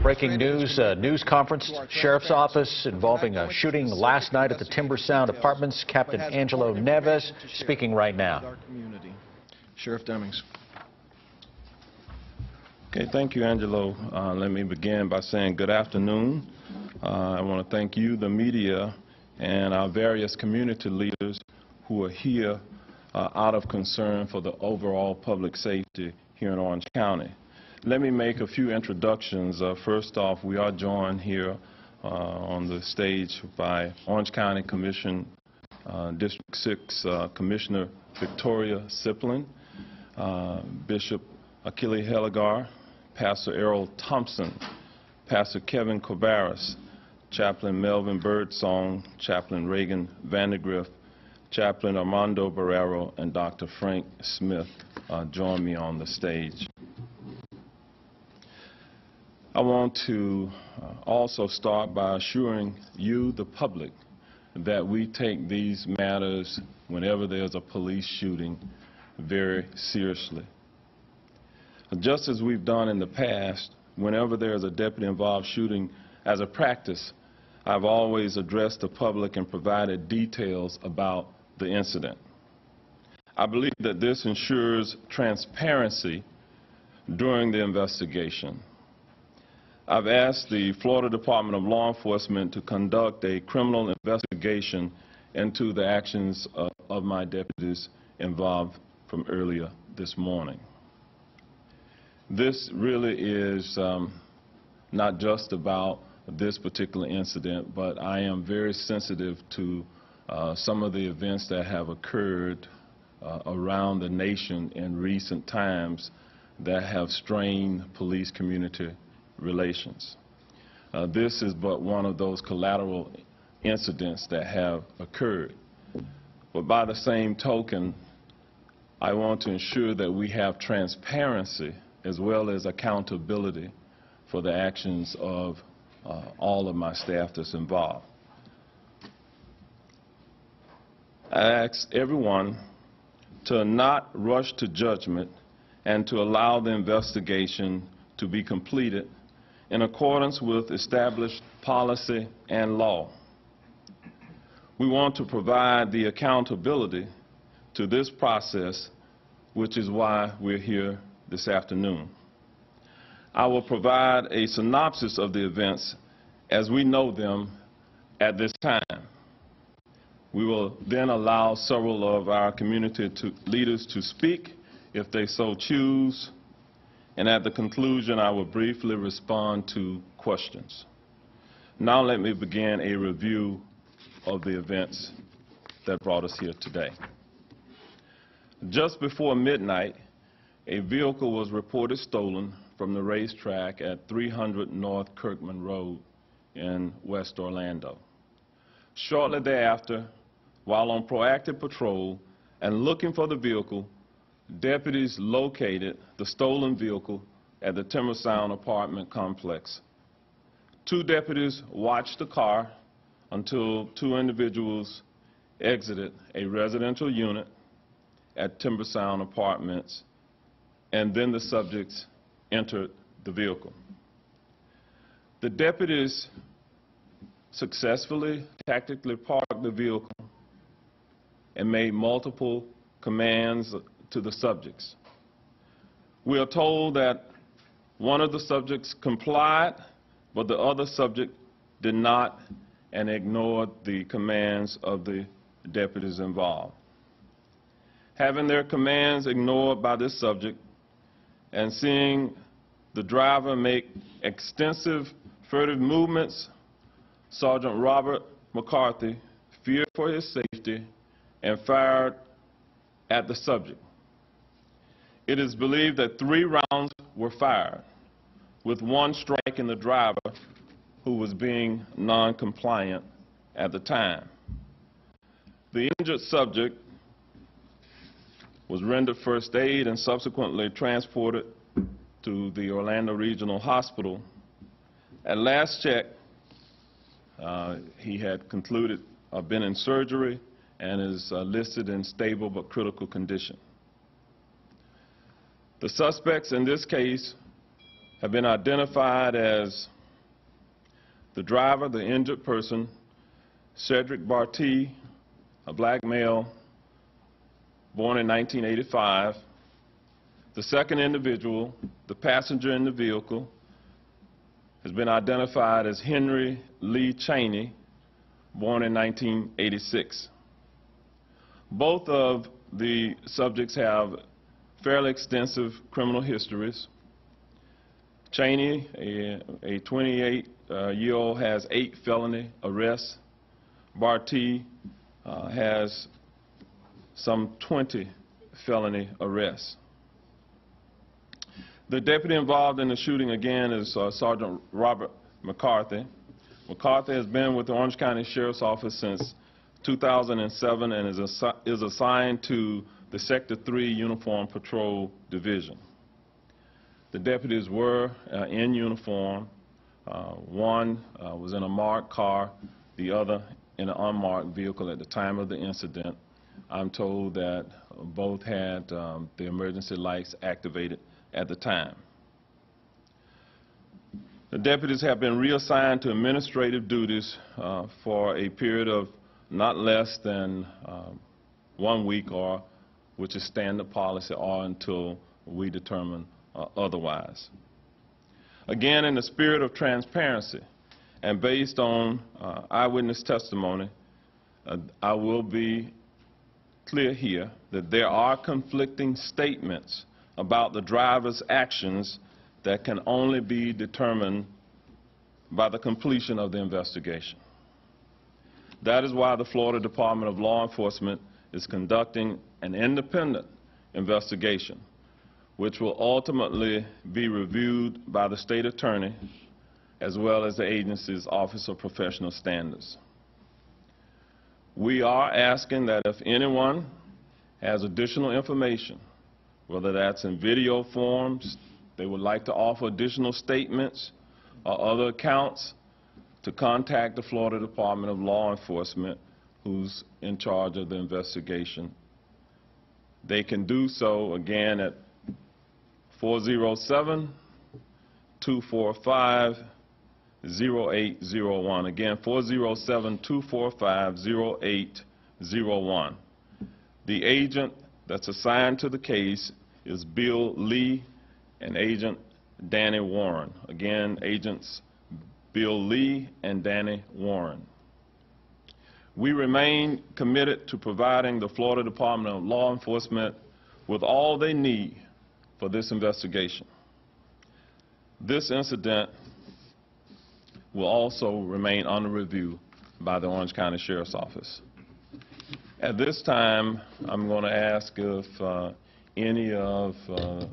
Breaking news, news conference, sheriff's office involving a shooting last night at the Timber Sound Apartments. Captain Angelo Neves speaking right now. Sheriff Demings. Okay, thank you, Angelo. Let me begin by saying good afternoon. I want to thank you, the media, and our various community leaders who are here out of concern for the overall public safety here in Orange County. Let me make a few introductions. First off, we are joined here on the stage by Orange County Commission District 6 Commissioner Victoria Siplin, Bishop Achille Heligar, Pastor Errol Thompson, Pastor Kevin Kobaris, Chaplain Melvin Birdsong, Chaplain Reagan Vandergriff, Chaplain Armando Barrero, and Dr. Frank Smith join me on the stage. I want to also start by assuring you, the public, that we take these matters, whenever there's a police shooting, very seriously. Just as we've done in the past, whenever there's a deputy-involved shooting, as a practice, I've always addressed the public and provided details about the incident. I believe that this ensures transparency during the investigation. I've asked the Florida Department of Law Enforcement to conduct a criminal investigation into the actions of my deputies involved from earlier this morning. This really is not just about this particular incident, but I am very sensitive to some of the events that have occurred around the nation in recent times that have strained police-community relations. This is but one of those collateral incidents that have occurred. But by the same token, I want to ensure that we have transparency as well as accountability for the actions of all of my staff that's involved. I ask everyone to not rush to judgment and to allow the investigation to be completed in accordance with established policy and law. We want to provide the accountability to this process, which is why we're here this afternoon. I will provide a synopsis of the events as we know them at this time. We will then allow several of our community leaders to speak if they so choose, and at the conclusion I will briefly respond to questions. Now let me begin a review of the events that brought us here today. Just before midnight, a vehicle was reported stolen from the racetrack at 300 North Kirkman Road in West Orlando. Shortly thereafter, while on proactive patrol and looking for the vehicle, deputies located the stolen vehicle at the Timber Sound apartment complex. Two deputies watched the car until two individuals exited a residential unit at Timber Sound Apartments, and then the subjects entered the vehicle. The deputies successfully tactically parked the vehicle and made multiple commands to the subjects. We are told that one of the subjects complied, but the other subject did not and ignored the commands of the deputies involved. Having their commands ignored by this subject and seeing the driver make extensive furtive movements, Sergeant Robert McCarthy feared for his safety and fired at the subject. It is believed that 3 rounds were fired, with 1 striking the driver who was being non-compliant at the time. The injured subject was rendered first aid and subsequently transported to the Orlando Regional Hospital. At last check, he had concluded been in surgery and is listed in stable but critical condition. The suspects in this case have been identified as The driver, the injured person, Cedric Bartee, a black male, born in 1985. The second individual, the passenger in the vehicle, has been identified as Henry Lee Cheney, born in 1986. Both of the subjects have fairly extensive criminal histories. Cheney, a 28-year-old, has 8 felony arrests. Bartee has some 20 felony arrests. The deputy involved in the shooting, again, is Sergeant Robert McCarthy. McCarthy has been with the Orange County Sheriff's Office since 2007 and is assigned to the Sector 3 Uniform Patrol Division. The deputies were in uniform. One was in a marked car, the other in an unmarked vehicle at the time of the incident. I'm told that both had the emergency lights activated at the time. The deputies have been reassigned to administrative duties for a period of not less than 1 week, or which is standard policy, or until we determine otherwise. Again, in the spirit of transparency and based on eyewitness testimony, I will be clear here that there are conflicting statements about the driver's actions that can only be determined by the completion of the investigation. That is why the Florida Department of Law Enforcement is conducting an independent investigation, which will ultimately be reviewed by the state attorney as well as the agency's Office of Professional Standards. We are asking that if anyone has additional information, whether that's in video forms, they would like to offer additional statements or other accounts, to contact the Florida Department of Law Enforcement, who's in charge of the investigation. They can do so, again, at 407-245-0801. Again, 407-245-0801. The agent that's assigned to the case is Bill Lee and Agent Danny Warren. Again, Agents Bill Lee and Danny Warren. We remain committed to providing the Florida Department of Law Enforcement with all they need for this investigation. This incident will also remain under review by the Orange County Sheriff's Office. At this time, I'm going to ask if any of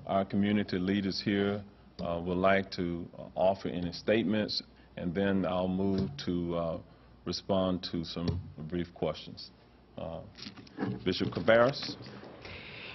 our community leaders here would like to offer any statements, and then I'll move to respond to some brief questions. Bishop Cabarrus.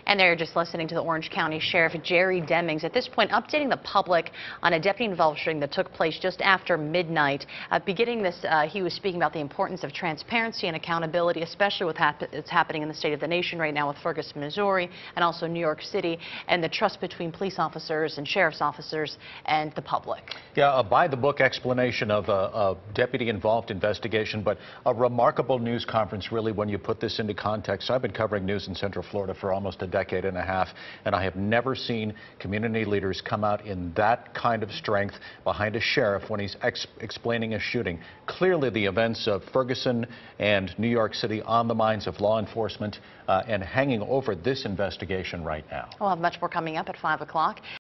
And they're just listening to the Orange County Sheriff Jerry Demings, at this point updating the public on a deputy-involved shooting that took place just after midnight. Beginning this, he was speaking about the importance of transparency and accountability, especially with what's happening in the state of the nation right now with Ferguson, Missouri, and also New York City, and the trust between police officers and sheriff's officers and the public. Yeah, a by-the-book explanation of a deputy-involved investigation, but a remarkable news conference, really, when you put this into context. I've been covering news in Central Florida for almost a decade and a half, and I have never seen community leaders come out in that kind of strength behind a sheriff when he's explaining a shooting. Clearly, the events of Ferguson and New York City on the minds of law enforcement and hanging over this investigation right now. We'll have much more coming up at 5 o'clock.